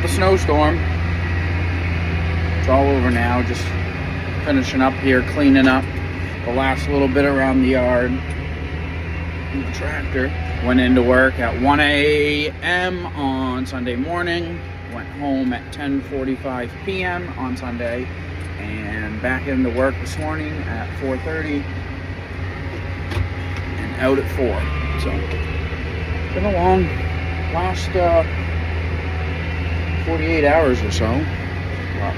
the snowstorm. It's all over now. Just finishing up here, cleaning up the last little bit around the yard. The tractor went into work at 1 a.m. on Sunday morning. Went home at 10:45 p.m. on Sunday. And back into work this morning at 4:30. And out at 4. So, been a long last 48 hours or so. Well,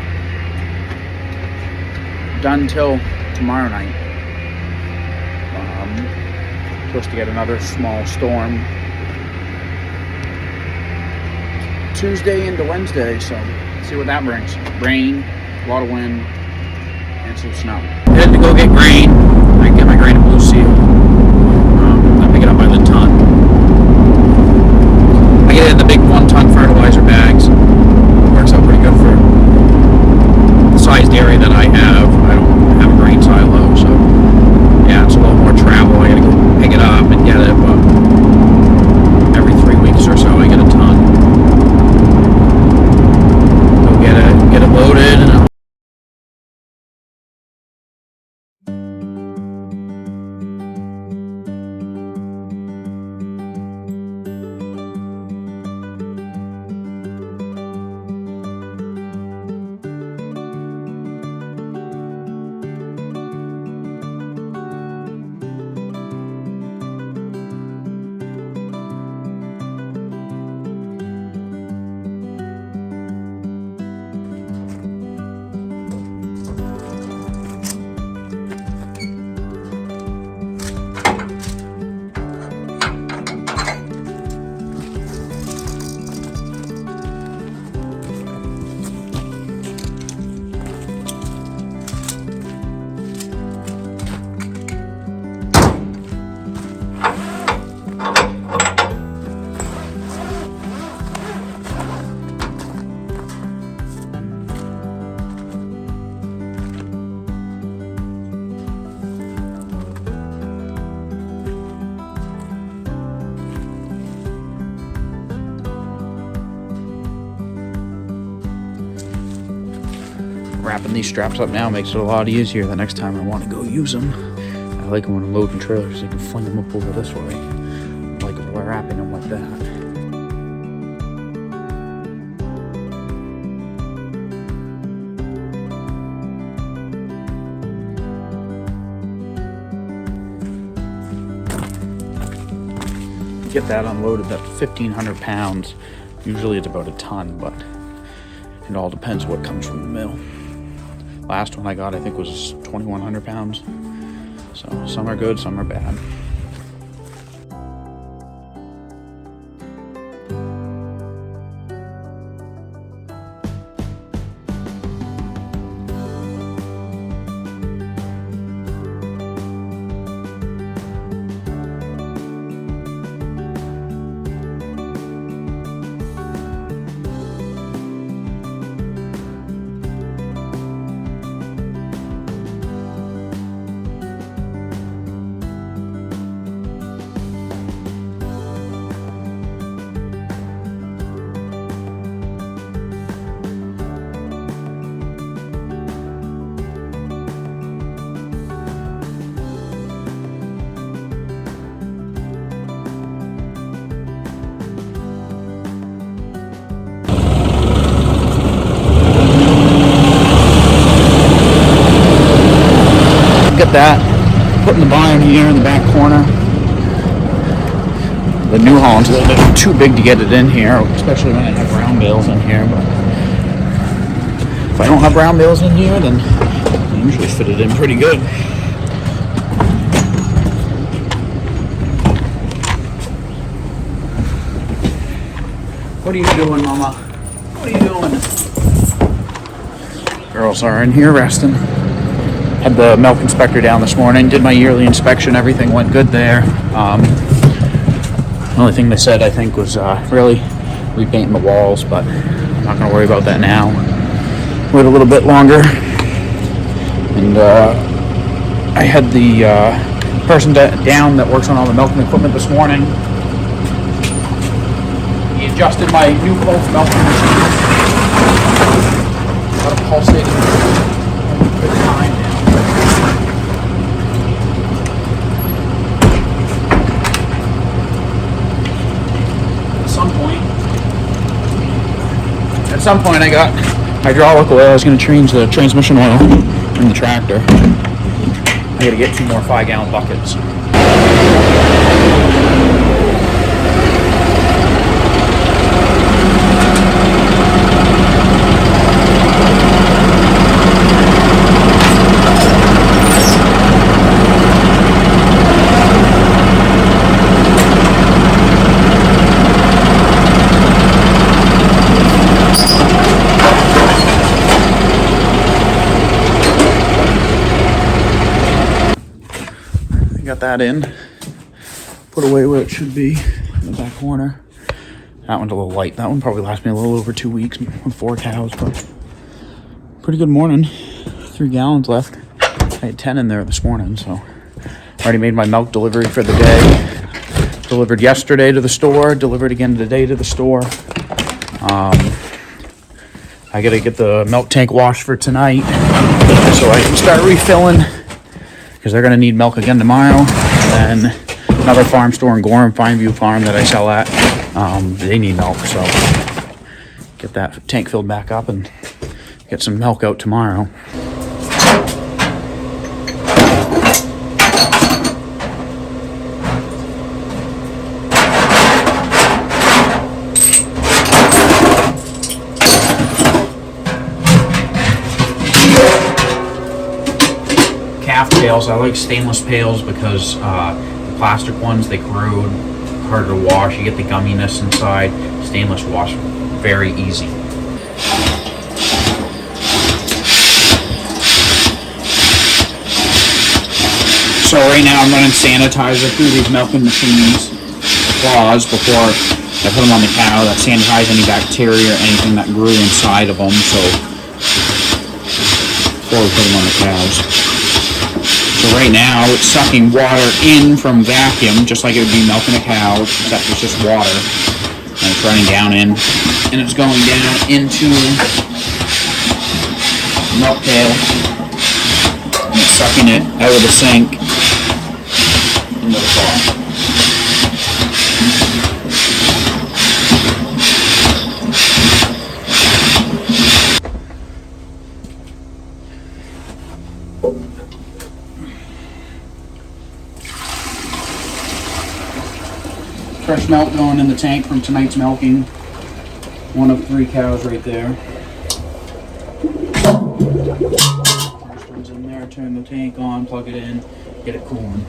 done till tomorrow night. Supposed to get another small storm Tuesday into Wednesday, so see what that brings. Rain, a lot of wind, and some snow. Headed to go get grain. I can get my grain at Blue Seal. I pick it up by the ton. I get it in the big 1-ton fertilizer bags. Works out pretty good for the sized area that I have. I don't have a grain silo, so yeah, it's a little more travel. I gotta go pick it up and get it, but every 3 weeks or so I get a ton. Go get it loaded, and wrapping these straps up now makes it a lot easier the next time I want to go use them. I like them when I'm loading trailers, so you can fling them up over this way. I like wrapping them like that. Get that unloaded, that's 1,500 pounds. Usually it's about a ton, but it all depends what comes from the mill. Last one I got, I think, was 2,100 pounds. So some are good, some are bad. Get that, putting the barn here in the back corner. The New Holland's a little bit too big to get it in here, especially when I have brown bales in here. But if I don't have brown bales in here, then I usually fit it in pretty good. What are you doing, Mama? What are you doing? Girls are in here resting. Had the milk inspector down this morning, did my yearly inspection, everything went good there. The only thing they said, I think, was really repainting the walls, but I'm not going to worry about that now. Wait a little bit longer. And I had the person down that works on all the milking equipment this morning. He adjusted my new Colts milking machine. A lot of pulsating good time now. At some point I got hydraulic oil. I was going to change the transmission oil in the tractor. I got to get 2 more 5-gallon buckets. Got that in, put away where it should be in the back corner. That one's a little light. That one probably lasts me a little over 2 weeks with 4 cows, but pretty good morning. 3 gallons left. I had 10 in there this morning, so already made my milk delivery for the day. Delivered yesterday to the store, delivered again today to the store. I gotta get the milk tank washed for tonight so I can start refilling, because they're going to need milk again tomorrow. And another farm store in Gorham, Fineview Farm, that I sell at, they need milk, so get that tank filled back up and get some milk out tomorrow. Pails. I like stainless pails because the plastic ones, they corrode, harder to wash. You get the gumminess inside. Stainless wash very easy. So right now I'm running sanitizer through these milking machines, the claws, before I put them on the cow. That sanitizes any bacteria or anything that grew inside of them. So before we put them on the cows. So right now it's sucking water in from vacuum, just like it would be milking a cow, except it's just water. And it's running down in, and it's going down into the milk pail. And it's sucking it out of the sink into the pot. Fresh milk going in the tank from tonight's milking. 1 of 3 cows right there. First one's in there, turn the tank on, plug it in, get it cooling.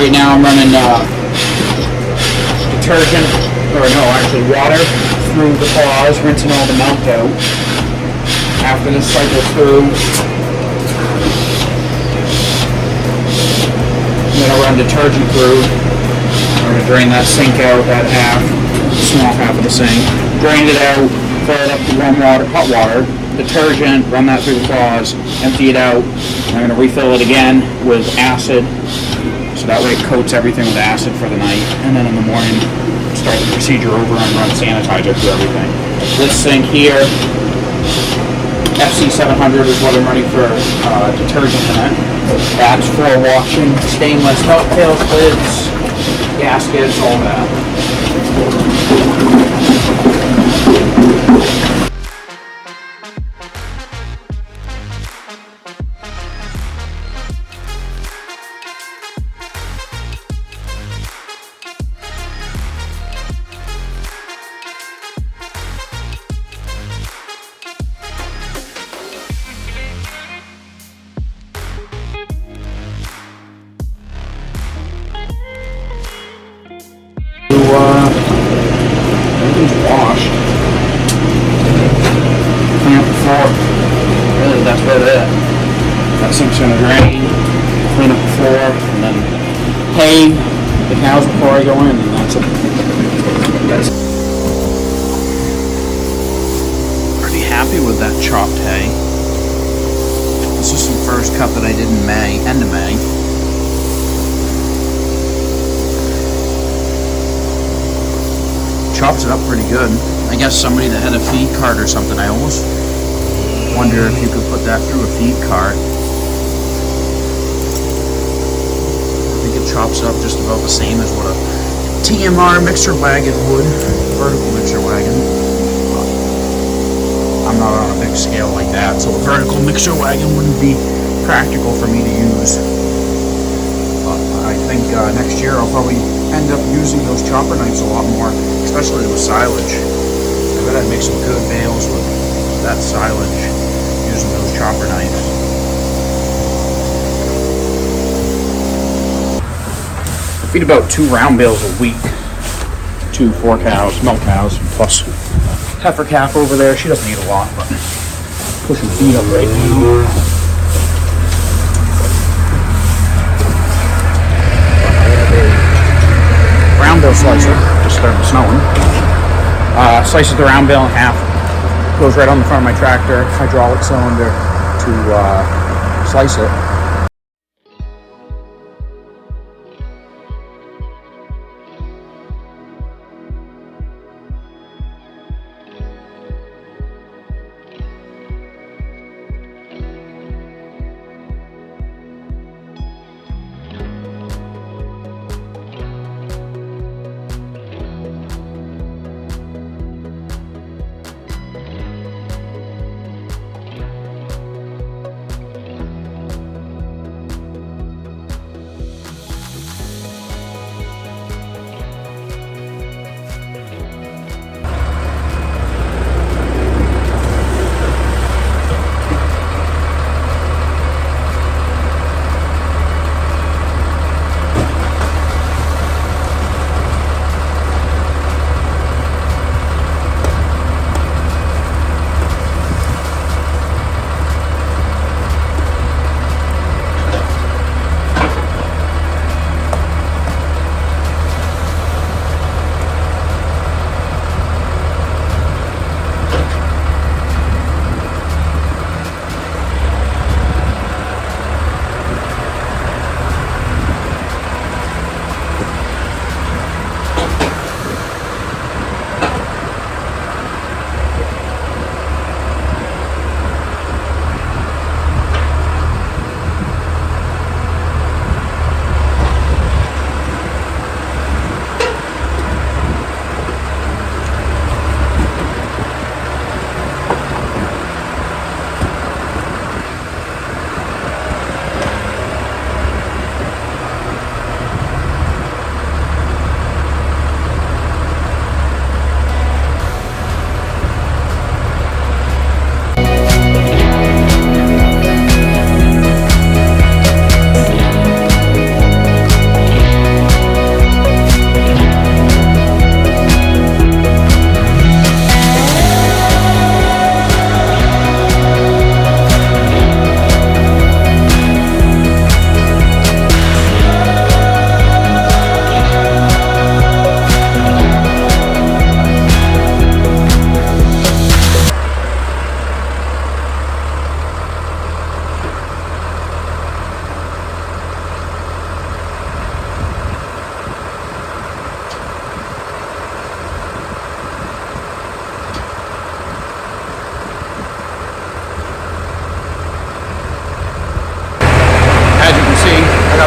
Right now I'm running detergent, or no, actually water through the claws, rinsing all the milk out. After this cycles through, then I'll run detergent through. I'm going to drain that sink out, that half, small half of the sink. Drain it out, fill it up with warm water, hot water, detergent, run that through the claws, empty it out. I'm going to refill it again with acid. So that way it coats everything with acid for the night, and then in the morning start the procedure over and run sanitizer through everything. This sink here, FC 700 is what I'm running for detergent in it. That's for washing stainless milk pails, lids, gaskets, all that. Everything's washed. Clean up the floor. Really, that's about it. That sink's gonna drain. Clean up the floor, and then hay the cows before I go in, and that's it. Pretty happy with that chopped hay. This is some first cut that I did in May, end of May. Chops it up pretty good. I guess somebody that had a feed cart or something, I almost wonder if you could put that through a feed cart. I think it chops up just about the same as what a TMR mixer wagon would, vertical mixer wagon. But I'm not on a big scale like that, so a vertical mixer wagon wouldn't be practical for me to use. But I think next year I'll probably end up using those chopper knives a lot more, especially with silage. I bet I'd make some good bales with that silage using those chopper knives. I feed about 2 round bales a week to 4 cows, milk cows, plus heifer calf over there. She doesn't eat a lot, but pushing feed up right now. Round bale slicer, just started snowing. Slices the round bale in half, goes right on the front of my tractor, hydraulic cylinder to slice it.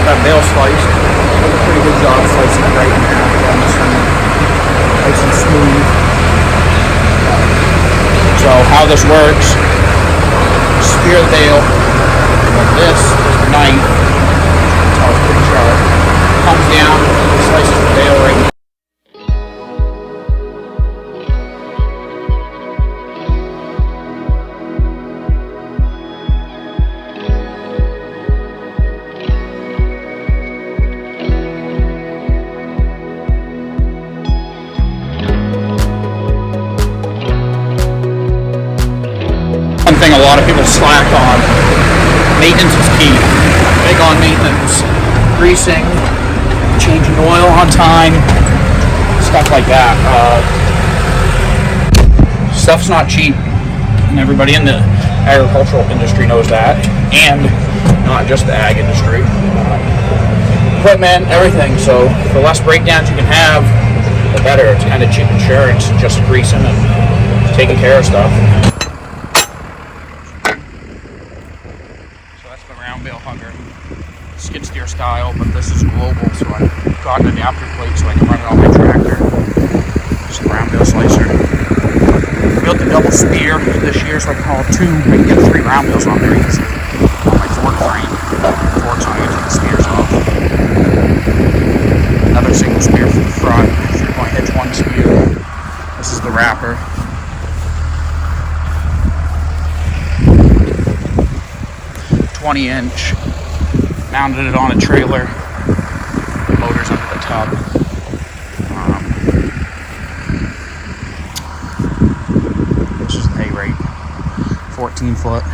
That bale sliced. Did a pretty good job slicing it right in half. Nice and smooth. So how this works, spear the bale, like this is the knife. That's it's pretty sharp. Comes down, slices the bale right in. slack on. Maintenance is key. Big on maintenance. Greasing, changing oil on time, stuff like that. Stuff's not cheap, and everybody in the agricultural industry knows that, and not just the ag industry. Equipment, everything. So the less breakdowns you can have, the better. It's kind of cheap insurance, just greasing and taking care of stuff. So that's the round bale hugger, skid steer style, but this is global, so I've got an adapter plate so I can run it on my tractor. Just a round bale slicer. Built the double spear this year, so I can haul two. I can get 3 round bales on there easily on my fork frame. Forks on each of the spears off. Another single spear from the front, 3-point hitch, 1 spear. This is the wrapper. "20" mounted it on a trailer. The motor's under the tub. This is the hay rake. 14-foot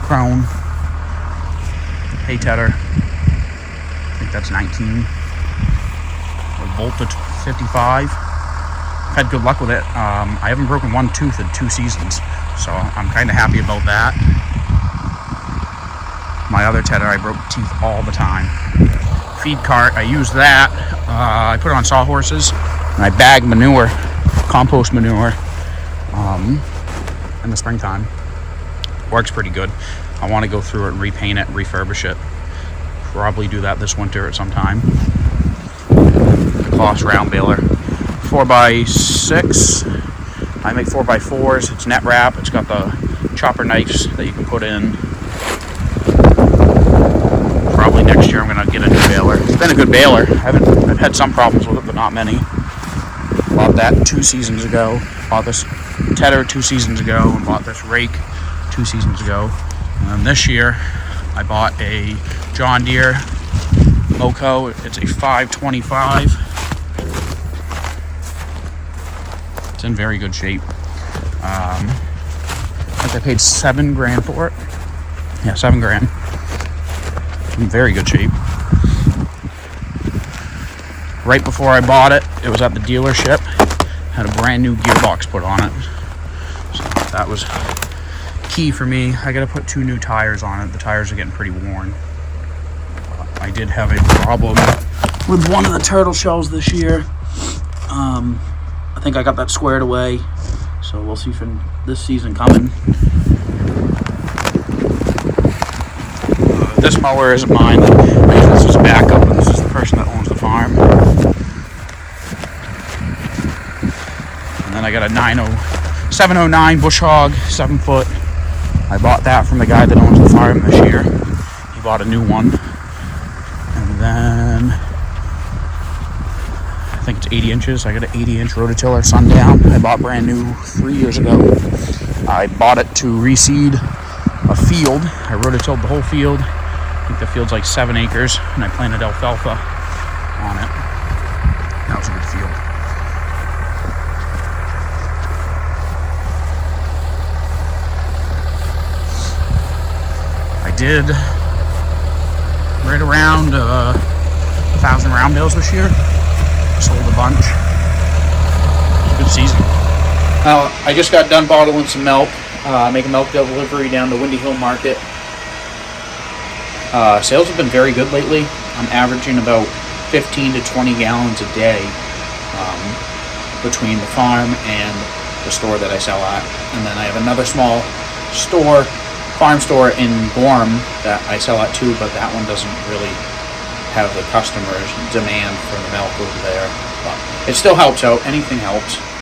chrome hay tedder. I think that's 19. With voltage 55. I've had good luck with it. I haven't broken one tooth in 2 seasons, so I'm kind of happy about that. My other tedder, I broke teeth all the time. Feed cart, I use that. I put it on sawhorses, and I bag manure, compost manure, in the springtime. Works pretty good. I want to go through it and repaint it, refurbish it. Probably do that this winter at some time. The Kloss round baler, 4x6. I make 4x4s. It's net wrap. It's got the chopper knives that you can put in. Probably next year I'm going to get a new baler. It's been a good baler. I've had some problems with it, but not many. Bought that 2 seasons ago. Bought this tedder 2 seasons ago, and bought this rake 2 seasons ago. And this year I bought a John Deere Moco. It's a 525. It's in very good shape. I think I paid $7,000 for it. Yeah, $7,000. In very good shape. Right before I bought it, it was at the dealership. Had a brand new gearbox put on it. So that was key for me. I gotta put 2 new tires on it. The tires are getting pretty worn. I did have a problem with one of the turtle shells this year. I think I got that squared away. So we'll see for this season coming. This mower isn't mine. This is backup, and this is the person that owns the farm. And then I got a 709 bush hog, 7-foot. I bought that from the guy that owns the farm this year. He bought a new one. And then I think it's 80 inches. I got an 80-inch rototiller Sundown. I bought brand new 3 years ago. I bought it to reseed a field. I rototilled the whole field. I think the field's like 7 acres, and I planted alfalfa on it. That was a good field. I did right around 1,000 round bales this year. Sold a bunch. Good season. I just got done bottling some milk. Making milk delivery down to Windy Hill Market. Sales have been very good lately. I'm averaging about 15 to 20 gallons a day between the farm and the store that I sell at. And then I have another small store, farm store in Gorham that I sell at too, but that one doesn't really have the customers' demand for the milk over there. But it still helps out. Anything helps.